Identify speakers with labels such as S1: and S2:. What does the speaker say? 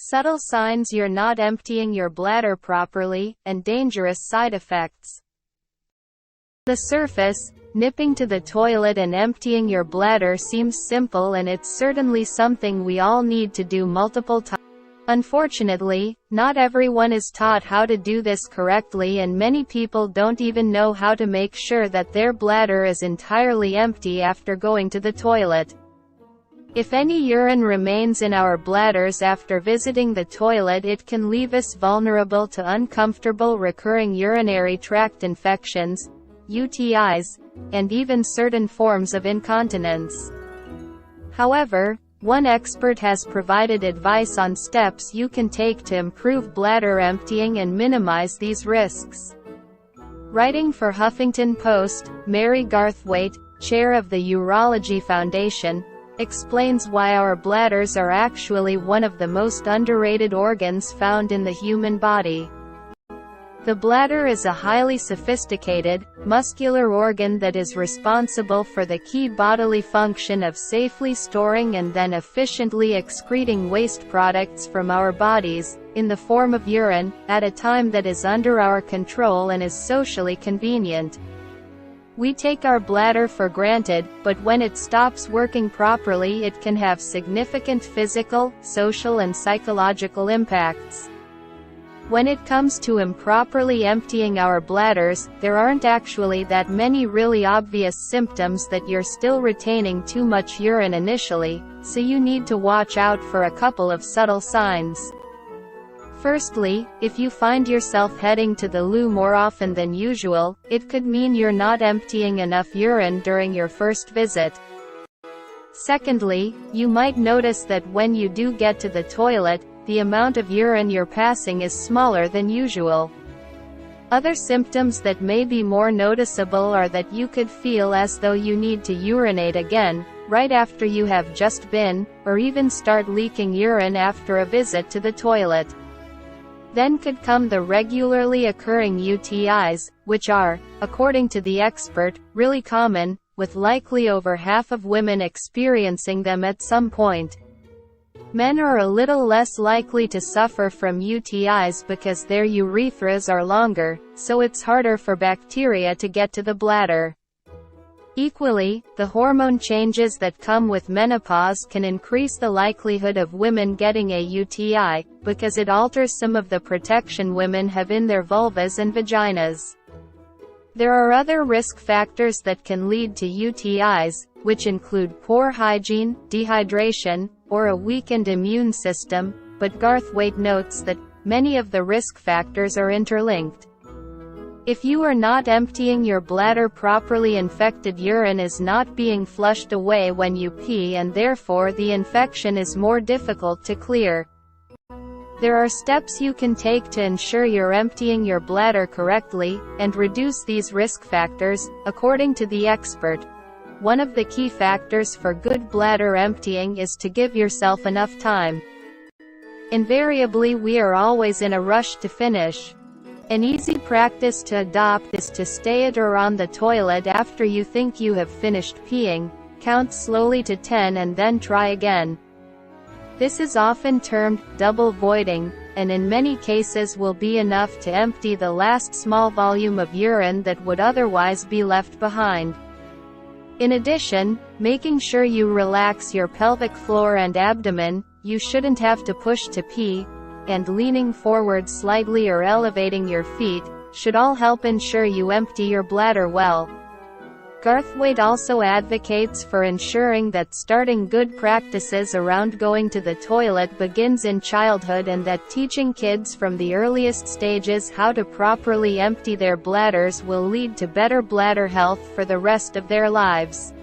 S1: subtle signs you're not emptying your bladder properly, and dangerous side effects. The surface, nipping to the toilet and emptying your bladder seems simple, and it's certainly something we all need to do multiple times. Unfortunately, not everyone is taught how to do this correctly, and many people don't even know how to make sure that their bladder is entirely empty after going to the toilet. If any urine remains in our bladders after visiting the toilet, it can leave us vulnerable to uncomfortable recurring urinary tract infections, UTIs, and even certain forms of incontinence. However, one expert has provided advice on steps you can take to improve bladder emptying and minimize these risks. Writing for Huffington Post, Mary Garthwaite, chair of the Urology Foundation, explains why our bladders are actually one of the most underrated organs found in the human body. The bladder is a highly sophisticated, muscular organ that is responsible for the key bodily function of safely storing and then efficiently excreting waste products from our bodies, in the form of urine, at a time that is under our control and is socially convenient. We take our bladder for granted, but when it stops working properly, it can have significant physical, social, and psychological impacts. When it comes to improperly emptying our bladders, there aren't actually that many really obvious symptoms that you're still retaining too much urine initially, so you need to watch out for a couple of subtle signs. Firstly, if you find yourself heading to the loo more often than usual, it could mean you're not emptying enough urine during your first visit. Secondly, you might notice that when you do get to the toilet, the amount of urine you're passing is smaller than usual. Other symptoms that may be more noticeable are that you could feel as though you need to urinate again, right after you have just been, or even start leaking urine after a visit to the toilet. Then could come the regularly occurring UTIs, which are, according to the expert, really common, with likely over half of women experiencing them at some point. Men are a little less likely to suffer from UTIs because their urethras are longer, so it's harder for bacteria to get to the bladder. Equally, the hormone changes that come with menopause can increase the likelihood of women getting a UTI, because it alters some of the protection women have in their vulvas and vaginas. There are other risk factors that can lead to UTIs, which include poor hygiene, dehydration, or a weakened immune system, but Garthwaite notes that many of the risk factors are interlinked. If you are not emptying your bladder properly, infected urine is not being flushed away when you pee, and therefore the infection is more difficult to clear. There are steps you can take to ensure you're emptying your bladder correctly, and reduce these risk factors, according to the expert. One of the key factors for good bladder emptying is to give yourself enough time. Invariably, we are always in a rush to finish. An easy practice to adopt is to stay at or on the toilet after you think you have finished peeing, count slowly to 10 and then try again. This is often termed double voiding, and in many cases will be enough to empty the last small volume of urine that would otherwise be left behind. In addition, making sure you relax your pelvic floor and abdomen, you shouldn't have to push to pee, and leaning forward slightly or elevating your feet, should all help ensure you empty your bladder well. Garthwaite also advocates for ensuring that starting good practices around going to the toilet begins in childhood, and that teaching kids from the earliest stages how to properly empty their bladders will lead to better bladder health for the rest of their lives.